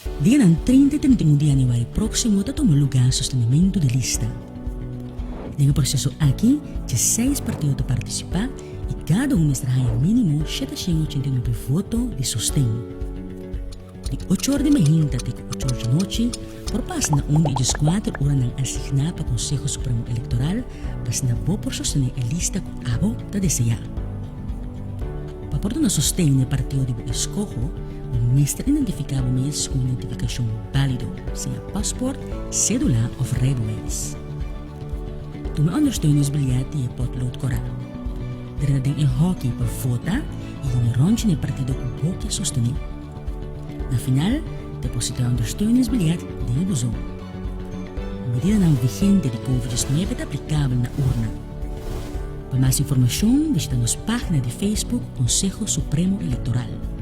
Dia ng 30 e 31 de January próximo tatong lugar sostenimento de lista. Nesse processo aqui, 16 partidos de participar e cada um mestraria mínimo 789 votos de sustento. De 8 horas de manhã até 8 horas de noite, por pas na 1 e 4 horas ng asignar para o Conselho Supremo Eleitoral, pas na bo por sostener a lista com abo da desejar. Para poder na sustento no partido de escojo, o mestre identificava mês com identificação válido, seja passport, cédula ou redways. Tu me ondersteunen os bilhetes e potlood coral. Dere na em hockey para votar e em ronde no partido com hockey sostener. Na final, depositar ondersteunen os bilhetes de buzão. Medida não vigente de Covid-19 é aplicável na urna. Para mais informação, visita nossa página de Facebook Conselho Supremo Eleitoral.